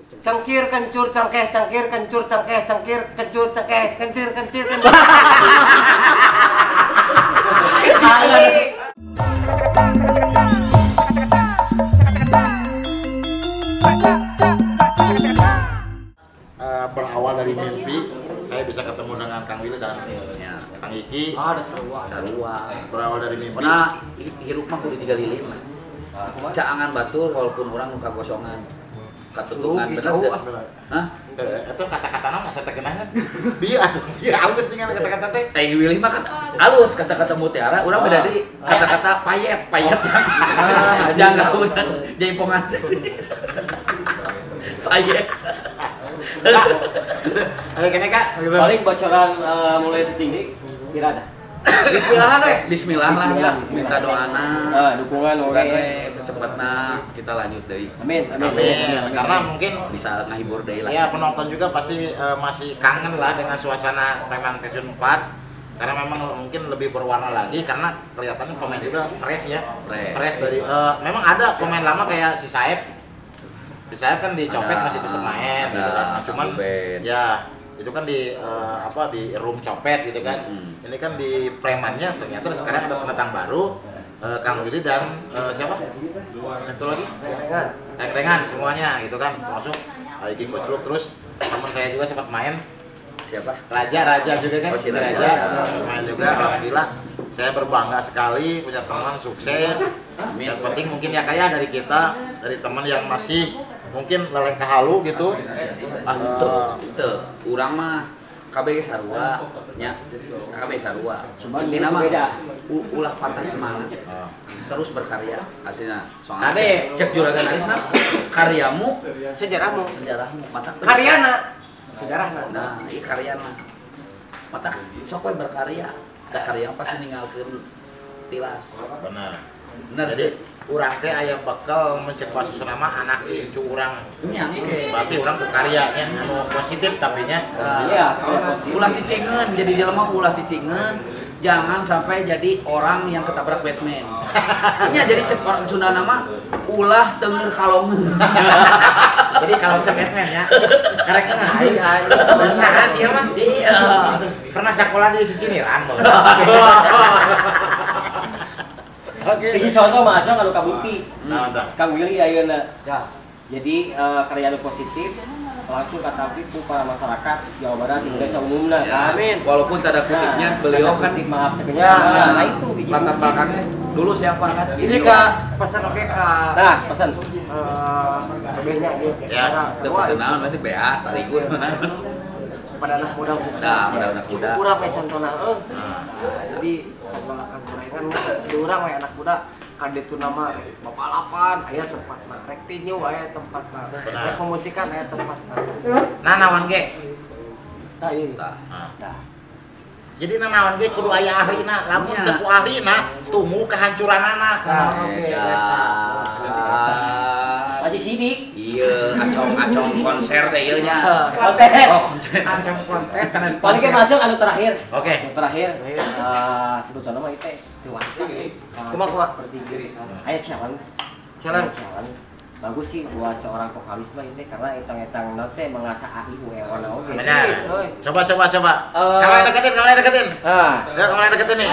Cangkir kencur cangkeh cangkir kencur cangkeh cangkir kencur cangkeh kencir kencir kencir. Berawal dari mimpi saya bisa ketemu dengan Kang Willy dan Kang Iki. Ada sarua. Berawal dari mimpi. Pernah hirup mah kudu 3 lilin lah. Caangan batur walaupun orang nuka gosongan. Katutungan bener teh. Hah? Itu kata-kata nama saya terkenal. Bieu atuh, bieu halus dengan kata-kata teh. Kang Willy mah kan halus kata-kata mutiara, urang beda di kata-kata payet. Jangan urang jaipongan. Payet. Ayo kene Kak, paling bocoran mulai setinggi kira ada. Bismillah we. Bismillah lah ya, minta doana. Dukungan Semoga secepatnya kita lanjut deui. Amin. Karena mungkin Bisa ngahibur deui lah. ya penonton juga pasti masih kangen lah dengan suasana Preman Passion 4. Karena memang mungkin lebih berwarna lagi karena kelihatannya pemain juga fresh ya. Fresh dari memang ada pemain lama kayak si Saeb. Si Saeb kan dicopet masih tetap main gitu kan. Cuman ya itu kan di di room copet gitu kan. Ini kan di premannya ternyata sekarang ada pendatang baru Kang Willy dan siapa? Satu lagi? Rengan semuanya gitu kan. Termasuk Iki Kocluk terus teman saya juga sempat main. Siapa? Raja juga kan. Si Raja main juga. Alhamdulillah saya berbangga sekali punya teman sukses. Yang penting mungkin ya kayak dari kita, dari teman yang masih mungkin lelengkah halu gitu. Tuh, urang mah KB sarua nya. KB sarua. Cuma ini nama ulah patah semangat. Terus berkarya hasilnya. Soalnya cek juragan Arisna karyamu sejarahmu mata Karyana sejarahna. Nah, ieu karyana. Mata sok we berkarya. Da karya pasti ninggalkeun tilas. Benar. Benar. Jadi urang teh aya bekal mencepat susunama anak incu urang. Berarti urang berkarya nya anu positif tapi nya. Iya, ulah cicingeun jadi jelema ulah cicingeun. Jangan sampai jadi orang yang ketabrak Batman. Nya jadi cepat Sunda nama ulah teungeur kalongeun. Jadi kalau teh Batman ya. Karek mah bisa kan sih mah. Iya. Pernah sekolah di Sisiniran. Oke. Ini contoh masuk kalau kabukti. Nah, Kang Willy ayeuna. Ya. Jadi karya lu positif langsung katapi ku para masyarakat Jawa Barat Indonesia umumna. Ya, Amin. walaupun tanda kutipnya beliau kan maaf Ya, itu biji latar belakangnya dulu siapa kan? Ini Kak pesan oke Kak. Nah, pesan. Lebihnya dia. Ya, Itu pesanan nanti beas tarigus mana? Pada anak muda khususnya. Nah, pada anak muda. Cukup urang we cantona. Jadi sakola Kang Kurengan di urang we anak muda kade itu nama balapan aya tempatna rek tinju aya tempatna rek pemusikan aya tempatna. Nah, nawan ge. Tah ieu. Jadi nanawan ge kudu aya ahlina, lamun teu ku ahlina tumbuh kehancuranana. Oke. Haji Sidik. Iya, acong konser teh ieu nya. Oke. Ancam konten kana Paling ke macam anu terakhir. Oke. Anu terakhir sebutna nama itu dewasa. Kumaha? Aya challenge. Challenge. Bagus sih buat seorang vokalis mah ini karena etang-etang nanti mengasah AIU warna oke. Benar. Coba. Kamera deketin. Ya, kamera deketin nih.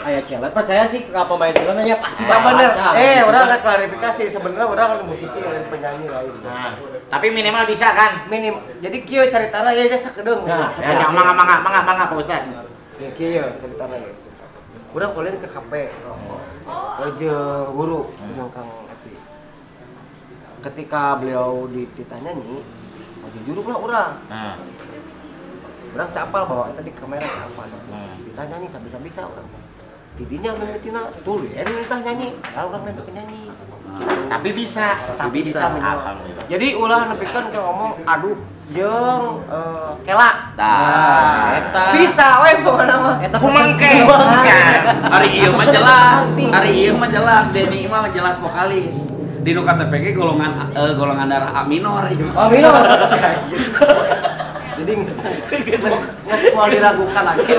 Aya challenge. Percaya sih kalau pemain film nya pasti Bener. Orang ada klarifikasi sebenarnya orang kan musisi lain penyanyi lain. Nah, tapi minimal bisa kan? Jadi kieu caritana ya sakedeung. Ya, mangga Pak Ustaz. Ya kieu caritana. Urang kuliah ke kafe. Jeung guru jeung Kang Epi. Ketika beliau ditanya nih, jujur lah urang. Nah. Urang capal bawa tadi kamera apa? Ditanya nih bisa urang. Tidinya mimitina tuh ya minta nyanyi. Lah urang nepi nyanyi. Tapi bisa. Alhamdulillah. Jadi ulah nepikeun ke ngomong aduh jeung kela. Tah, Eta bisa we pokona mah. Eta kumangke. Hari ieu mah jelas, Denny mah jelas vokalis. Di nu KTP golongan darah A minor. Oh, minor. Jadi nggak mau diragukan lagi.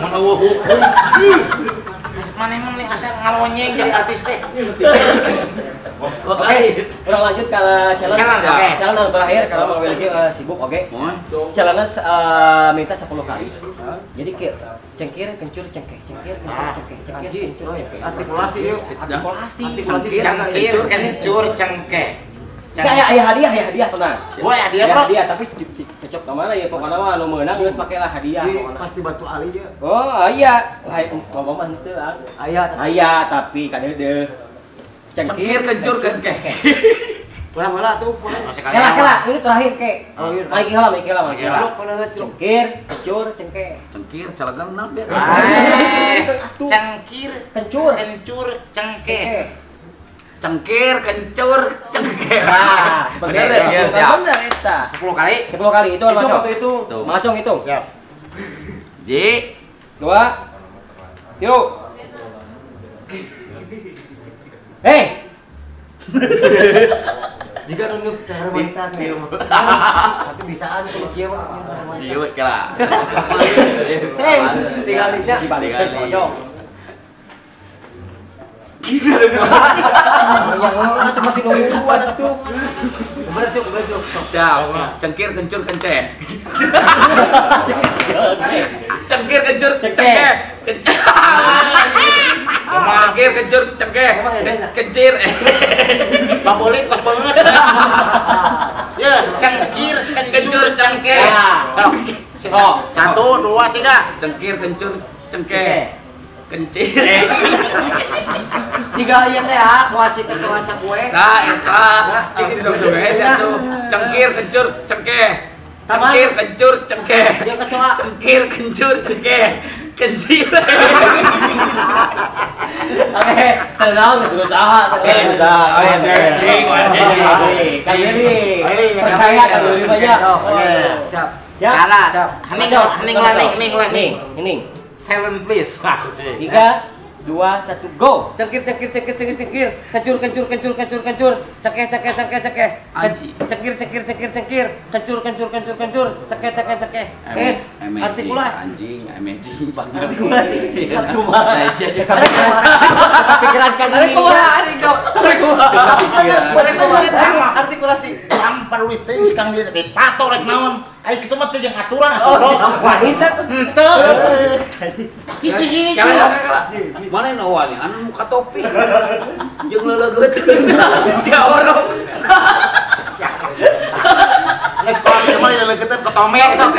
Menawa hukum. Mana emang nih asal ngalonyeng jadi artis teh. Oke, orang lanjut ke challenge. Challenge, oke. Challenge yang terakhir karena Mang Willy sibuk, oke. Challenge minta 10 kali. Jadi kayak cengkir, kencur, cengkeh, cengkir, kencur, cengkeh, cengkir, kencur, cengkeh. Artikulasi yuk. Artikulasi. Cengkir, kencur, cengkeh. Ya, hadiah tenang. Wah, hadiah, Bro. Hadiah, tapi cocok ke mana ya? Pokoknya mah nu meunang geus pakailah hadiah. Pasti batu ali dia. Oh, iya. Lain ngomong mah henteu ah. Aya, tapi kadeudeung. Cengkir, kencur, cengkeh. Bola tuh, Masih Kela, ini terakhir kek. Oh, iya. Maiki heula. Cengkir, Kencur, cengkeh. Cengkir, calagang naon biar. Cengkir, Kencur, kencur, cengkeh. Cengkir, kencur, cengkeh. Nah, seperti Bener, itu. siap, siap. Bener eta. 10 kali. 10 kali itu macam. itu. Tuh. Macam hitung. Siap. Ji, 2 3. Hei, Jika nunggu cara wanita tapi bisaan kalau siapa siut kala. hei. tinggal lihatnya Dibalik Tinggal ke di- pojok. Itu masih nunggu buat itu. bercuk Siap. Cengkir, kencur, kenceh. Cengkir, kencur, cengkeh. Cengkir, kencur, cengkeh. Kencir. Pabolit kos banget. Ya, cengkir, kencur, cengkeh. Oh, 1 2 3. Cengkir, kencur, cengkeh. Kencir. tiga iya teh ah kuasi kecuaca kue Nah, eta. Ini dong satu. Cengkir, kencur, cengkeh. Cengkir, kencur, cengkeh. dia kecoa Cengkir, kencur, cengkeh. Kencir. oke, tenang, berusaha, berusaha. Kali ini percaya kalau lebih banyak. siap Ya, Kalah. siap. Hening. Hening. Silent please. 3 2 1 go. cengkir kencur cengkeh Anji. cengkir kencur cengkeh es artikulasi Anjing, amazing banget. Artikulasi. Nah, isi aja kan. Pikiran kan ini. artikulasi Sampar duit teh sekarang dia tato rek naon. Ayo kita mah teh jeung aturan oh atuh. wanita Henteu. Hiji. Mana yang awalnya? Anu muka topi. Jeung leuleut. Si orok. Geus sekolah teh mah leuleutkeun ke tomer sok.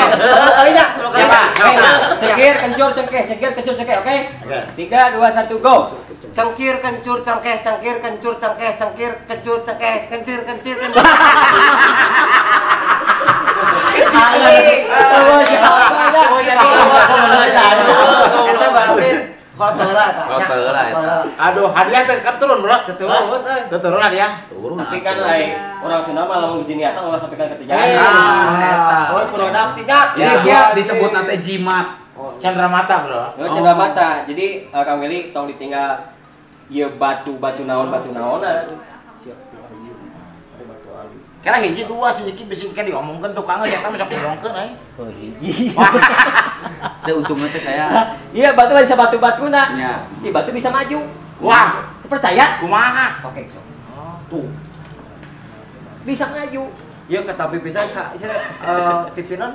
kalinya Siapa? Cengkir, kencur, cengkeh, oke? Oke. 3 2 1 go. cengkir kencur cengkeh Eta berarti kotola eta. Aduh, hadiah teh keturun, Bro. Keturun. Keturun hadiah. Turun. Tapi kan lain orang Sunda mah lamun hiji niatan ulah sampaikan ke Eh, eta. oh produksinya Disebut nanti jimat. Chandra mata, Bro. Cendera mata. Jadi Kang Willy tong ditinggal ieu batu naonan. Kira hiji dua si Iki bisikan diomongkeun tukangnya saya bisa ngomongkeun aing. Oh hiji. Teu untungna teh saya. Iya batu bisa batu-batuna. Nya. Di batu bisa maju. Wah, Percaya? kumaha? Oke. Tuh. Bisa maju. Ieu katapi pisan TV non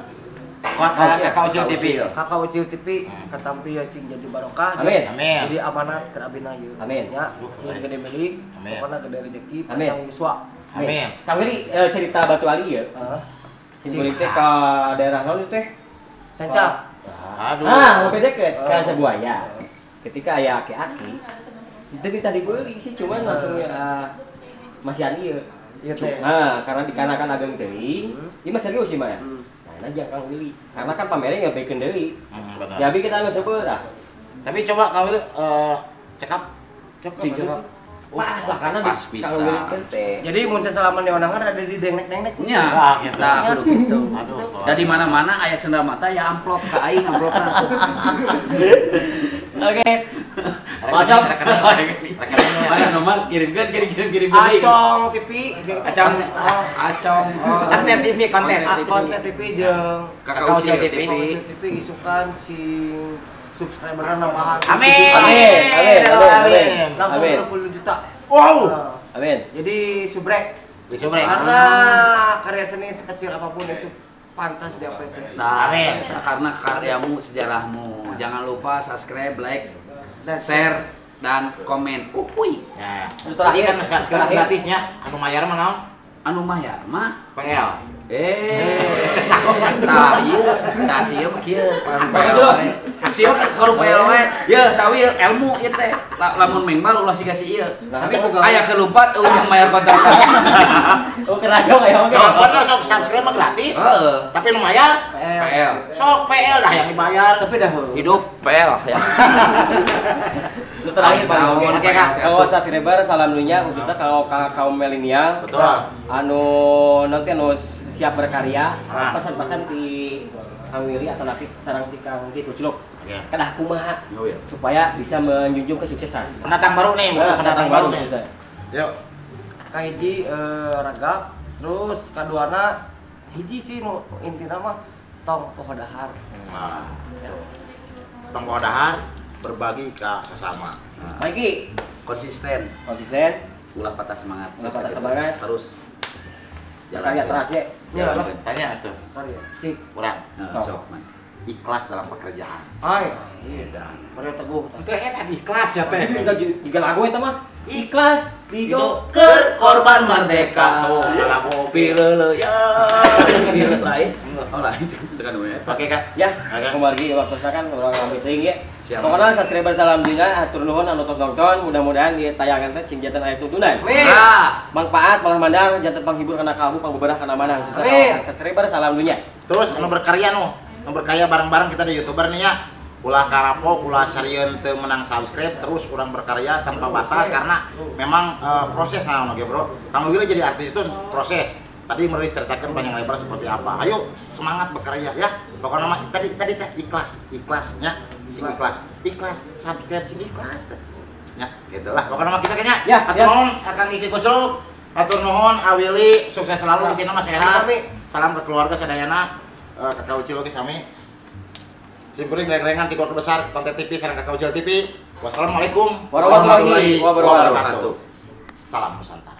Kakak Ucil TV. Kakak Ucil TV katampi ya sing jadi barokah. Amin. Amin. Jadi amanat ke abina ieu. Amin. Ya, sing gede meuli, Amin. pokona gede rezeki, Amin. panjang yuswa. Amin. Kang Willy cerita batu ali ya. Simbolik teh ke daerah naon teh? Sanca. Aduh. Ah, lebih deket ke Sebuaya. Ketika aya aki-aki, itu kita dibeli sih, cuman langsung ya masih ani ya. Iya teh. Nah, karena dikarenakan ageng teuing, ieu mah serius sih mah ya. Nah, aja Kang Willy. Karena kan pamernya nyampikeun deui. Benar. Jadi kita geus sebeurah. Tapi coba kamu itu cekap. Cekap. Pas lah karena Pas di bisa. Kang Willy teh teh. Jadi mun sesalaman di onangan ada di dengnek-dengnek. Nya. Wah, gitu. Nah, kudu gitu. Aduh. Da di mana-mana aya cendera mata ya amplop ka aing amplopna. Oke. Macam Mana nomor kirim deui. Acong TV, Acong acong Konten TV, konten. konten TV jeung Kakak Ucil TV. TV. TV isukan si subscriber nambahan. Amin. Amin. Langsung Amin. 20 juta. Wow. Amin. Jadi subrek. Disubrek. Karena karya seni sekecil apapun itu pantas diapresiasi. Nah, Amin. karena karyamu, sejarahmu. Jangan lupa subscribe, like, Dan share, dan komen. Uhuy. Ya. Itu Tadi terakhir. kan sekarang Terakhir. gratisnya anu mayar mah naon? Anu mayar mah. PL. Tah ieu, tah sieu mah kieu, sieu kudu PL we. Ye, tahu ieu ilmu ieu teh. Lamun mengbal ulah siga si ieu. Tapi bukan Aya kelumpat yang mayar kontrakan. Oh, keragam aya oge. Kalau bener sok subscribe mah gratis. Heeh. Tapi nu mayar PL. sok PL dah yang dibayar. Tapi dah Hidup PL ya. Itu terakhir Bang. Tahun, Oke, Kak. Kalau subscriber salam dunia khususnya kalau kaum milenial Betul. anu nanti anu siap berkarya Ah. pesan-pesan di Kang Willy atau nanti sarang di Kang Di Kucluk Oke. kedah kumaha Oh ya. supaya bisa menjunjung kesuksesan. Pendatang baru nih, bukan pendatang baru nih. Ustaz. Yuk. kahiji ragap, terus kaduana hiji sih nu intina mah tong poho dahar. Nah, tong bawa dahar berbagi ke sesama. Mikey, Konsisten, konsisten, ulah patah semangat. ulah patah semangat, Terus karya keras ya. Ya, Jalan. Tanya tuh, karya. Cik. kurang Nah, sok man. ikhlas dalam pekerjaan. Hai. Iya. Karya teguh. Itu enak ikhlas ya teh. Juga lagu itu mah ikhlas hidup. Ke korban merdeka. Tuh, lagu Pilele ya. Lain. Oh lain. Tekan we. Oke kak. Ya, Oke. kembali waktu kan orang meeting ya. Siap. Pokoknya subscriber salam dina atur nuhun anu tos nonton, mudah-mudahan di tayangan teh cing janten aya tuntunan. Amin. Nah, Manfaat malah mandar janten panghibur kana kalbu pangbeberah kana manang. Amin. Subscriber salam dunia. Terus anu berkarya nu, anu berkarya bareng-bareng kita di YouTuber nih ya. Ulah karapok, ulah sarieun teu menang subscribe, terus urang berkarya tanpa batas karena memang proses naon oge bro. Kang Willy jadi artis itu proses. Tadi mau diceritakan panjang lebar seperti apa. Ayo semangat berkarya ya. Pokoknya mah tadi teh ikhlasnya sing ikhlas subscribe sing ikhlas. Ya, gitulah. Pokoknya mah kita kayaknya Ya, atur ya. nuhun Kang Iki Kucluk, atur nuhun Awili, sukses selalu kita mah sehat. Salam ke keluarga sadayana, Kakak Ucil oge sami. Simpuring reng-rengan ti keluarga besar Konten TV sareng Kakak Ucil TV. Wassalamualaikum Warahmatullahi wabarakatuh. Salam Nusantara.